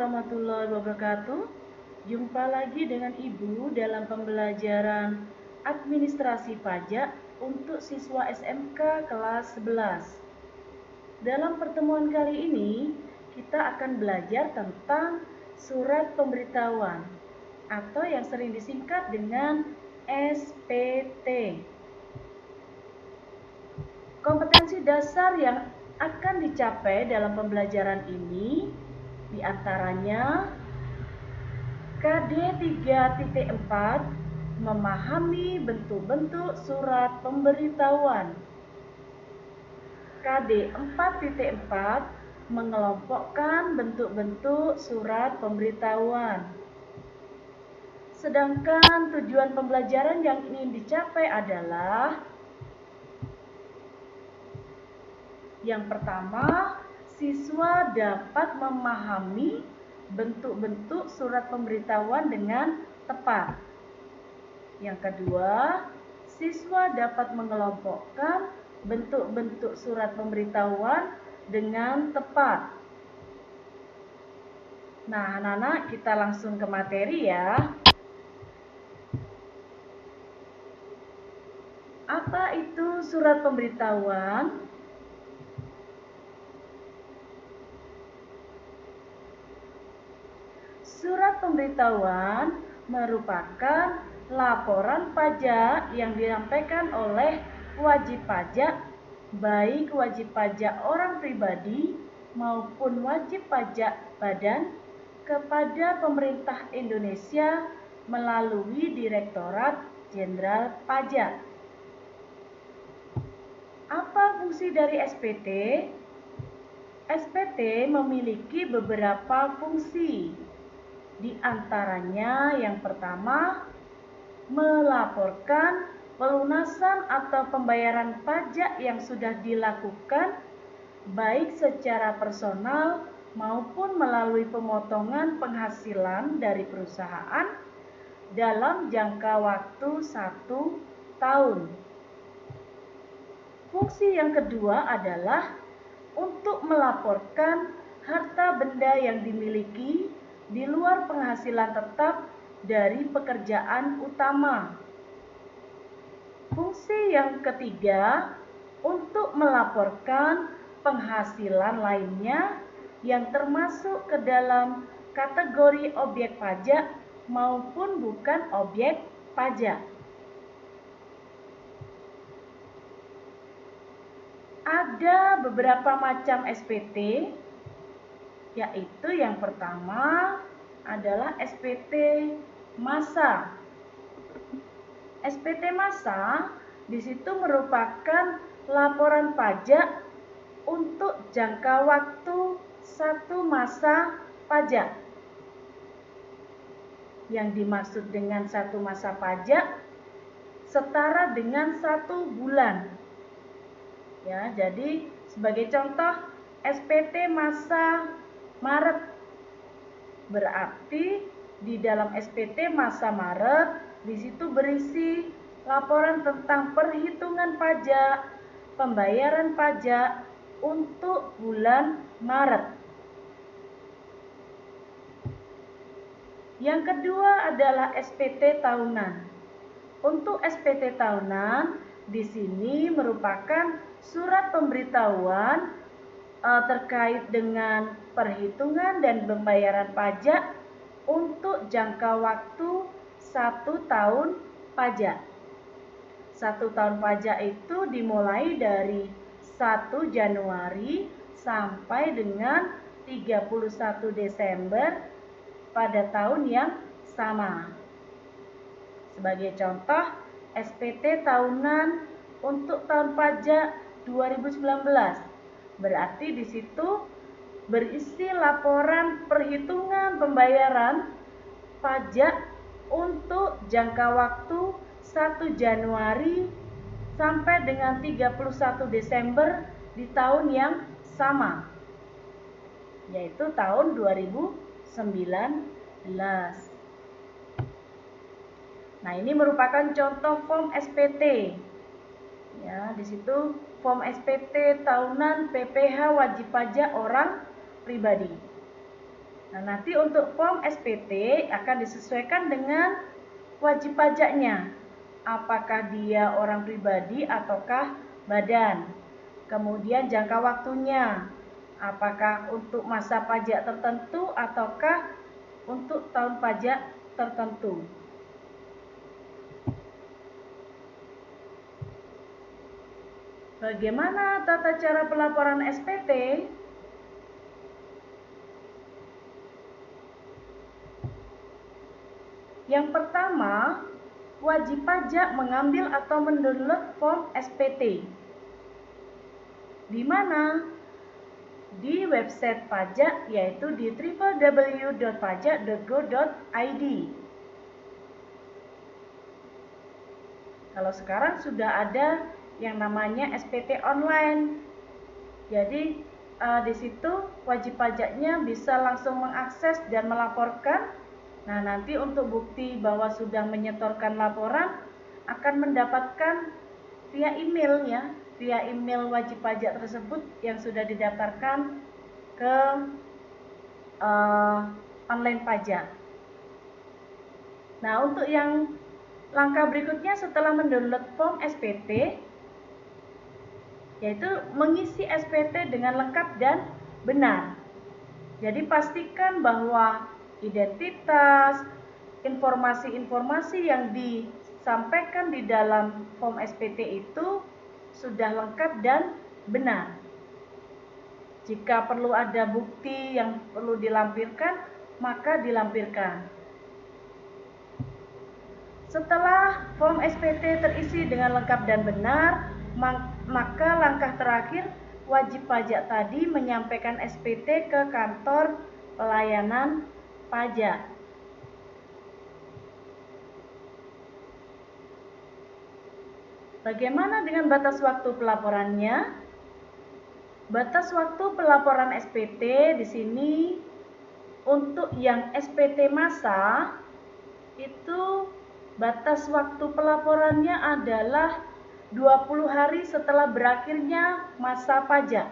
warahmatullahi wabarakatuh. Jumpa lagi dengan Ibu dalam pembelajaran administrasi pajak untuk siswa SMK kelas 11. Dalam pertemuan kali ini, kita akan belajar tentang surat pemberitahuan atau yang sering disingkat dengan SPT. Kompetensi dasar yang akan dicapai dalam pembelajaran ini diantaranya KD 3.4 memahami bentuk-bentuk surat pemberitahuan. KD 4.4 mengelompokkan bentuk-bentuk surat pemberitahuan. Sedangkan tujuan pembelajaran yang ingin dicapai adalah yang pertama, siswa dapat memahami bentuk-bentuk surat pemberitahuan dengan tepat. Yang kedua, siswa dapat mengelompokkan bentuk-bentuk surat pemberitahuan dengan tepat. Nah, anak-anak, kita langsung ke materi ya. Apa itu surat pemberitahuan? Surat pemberitahuan merupakan laporan pajak yang disampaikan oleh wajib pajak, baik wajib pajak orang pribadi maupun wajib pajak badan, kepada pemerintah Indonesia melalui Direktorat Jenderal Pajak. Apa fungsi dari SPT? SPT memiliki beberapa fungsi. Di antaranya yang pertama, melaporkan pelunasan atau pembayaran pajak yang sudah dilakukan baik secara personal maupun melalui pemotongan penghasilan dari perusahaan dalam jangka waktu 1 tahun. Fungsi yang kedua adalah untuk melaporkan harta benda yang dimiliki di luar penghasilan tetap dari pekerjaan utama. Fungsi yang ketiga, untuk melaporkan penghasilan lainnya yang termasuk ke dalam kategori objek pajak maupun bukan objek pajak. Ada beberapa macam SPT, yaitu yang pertama adalah SPT massa. SPT massa di situ merupakan laporan pajak untuk jangka waktu 1 masa pajak. Yang dimaksud dengan 1 masa pajak setara dengan 1 bulan. Ya, jadi sebagai contoh SPT masa Maret, berarti di dalam SPT masa Maret di situ berisi laporan tentang perhitungan pajak, pembayaran pajak untuk bulan Maret. Yang kedua adalah SPT tahunan. Untuk SPT tahunan di sini merupakan surat pemberitahuan terkait dengan perhitungan dan pembayaran pajak untuk jangka waktu 1 tahun pajak. 1 tahun pajak itu dimulai dari 1 Januari sampai dengan 31 Desember pada tahun yang sama. Sebagai contoh, SPT tahunan untuk tahun pajak 2019. Berarti di situ berisi laporan perhitungan pembayaran pajak untuk jangka waktu 1 Januari sampai dengan 31 Desember di tahun yang sama, yaitu tahun 2019. Nah, ini merupakan contoh form SPT. Ya, di situ form SPT tahunan PPh wajib pajak orang pribadi. Nah, nanti untuk form SPT akan disesuaikan dengan wajib pajaknya. Apakah dia orang pribadi ataukah badan. Kemudian jangka waktunya. Apakah untuk masa pajak tertentu ataukah untuk tahun pajak tertentu. Bagaimana tata cara pelaporan SPT? Yang pertama, wajib pajak mengambil atau mendownload form SPT. Di mana? Di website pajak, yaitu di www.pajak.go.id. Kalau sekarang sudah ada yang namanya SPT online. Jadi di situ wajib pajaknya bisa langsung mengakses dan melaporkan. Nah, nanti untuk bukti bahwa sudah menyetorkan laporan akan mendapatkan via email ya, via email wajib pajak tersebut yang sudah didaftarkan ke online pajak. Nah, untuk yang langkah berikutnya setelah mendownload form SPT, yaitu mengisi SPT dengan lengkap dan benar. Jadi pastikan bahwa identitas, informasi-informasi yang disampaikan di dalam form SPT itu sudah lengkap dan benar. Jika perlu ada bukti yang perlu dilampirkan, maka dilampirkan. Setelah form SPT terisi dengan lengkap dan benar, maka langkah terakhir wajib pajak tadi menyampaikan SPT ke kantor pelayanan pajak. Bagaimana dengan batas waktu pelaporannya? Batas waktu pelaporan SPT di sini untuk yang SPT masa itu batas waktu pelaporannya adalah 20 hari setelah berakhirnya masa pajak.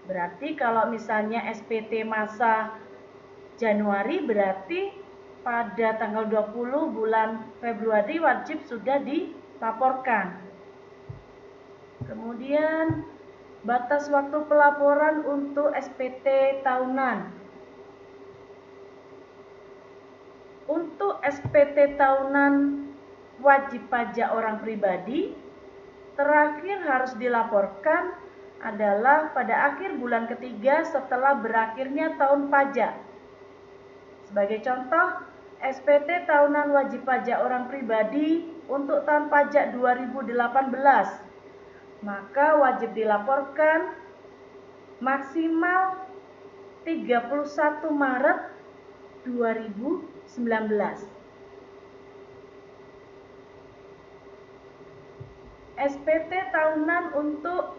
Berarti kalau misalnya SPT masa Januari, berarti pada tanggal 20 bulan Februari wajib sudah dilaporkan. Kemudian batas waktu pelaporan untuk SPT tahunan. Untuk SPT tahunan wajib pajak orang pribadi, terakhir harus dilaporkan adalah pada akhir bulan ketiga setelah berakhirnya tahun pajak. Sebagai contoh, SPT tahunan wajib pajak orang pribadi untuk tahun pajak 2018, maka wajib dilaporkan maksimal 31 Maret 2019. SPT tahunan untuk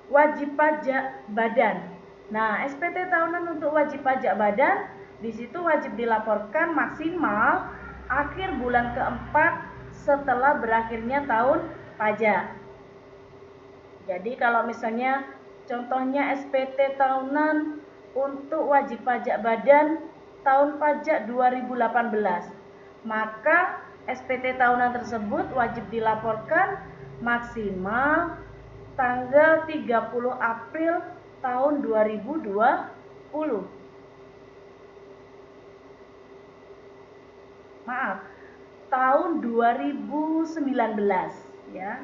wajib pajak badan. Nah, SPT tahunan untuk wajib pajak badan, di situ wajib dilaporkan maksimal akhir bulan keempat setelah berakhirnya tahun pajak. Jadi kalau misalnya contohnya SPT tahunan untuk wajib pajak badan tahun pajak 2018, maka SPT tahunan tersebut wajib dilaporkan maksimal tanggal 30 April tahun 2020. Maaf, tahun 2019 ya.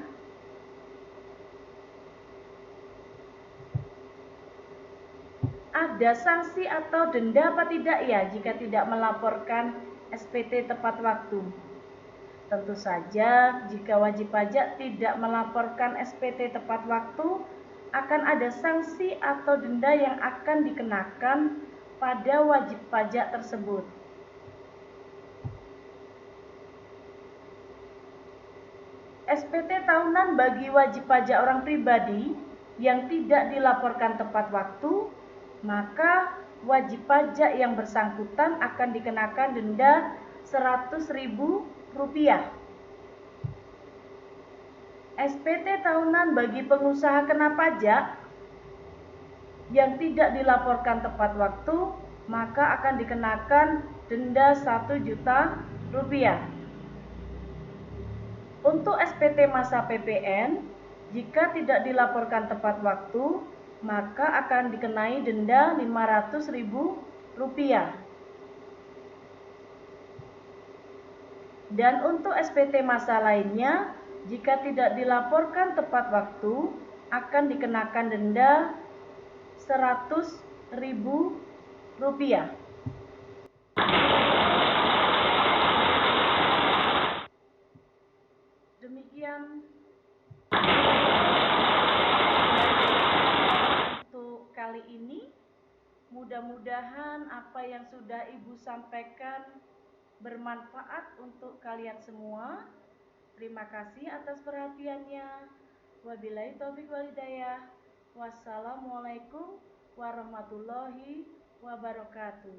Ada sanksi atau denda apa tidak ya jika tidak melaporkan SPT tepat waktu? Tentu saja, jika wajib pajak tidak melaporkan SPT tepat waktu, akan ada sanksi atau denda yang akan dikenakan pada wajib pajak tersebut. SPT tahunan bagi wajib pajak orang pribadi yang tidak dilaporkan tepat waktu, maka wajib pajak yang bersangkutan akan dikenakan denda Rp100.000. SPT tahunan bagi pengusaha kena pajak yang tidak dilaporkan tepat waktu, maka akan dikenakan denda Rp1.000.000. Untuk SPT masa PPN, jika tidak dilaporkan tepat waktu, maka akan dikenai denda Rp500.000. Dan untuk SPT masa lainnya, jika tidak dilaporkan tepat waktu, akan dikenakan denda Rp100.000. Demikian untuk kali ini. Mudah-mudahan apa yang sudah Ibu sampaikan bermanfaat untuk kalian semua. Terima kasih atas perhatiannya. Wabillahi taufiq wal hidayah. Wassalamualaikum warahmatullahi wabarakatuh.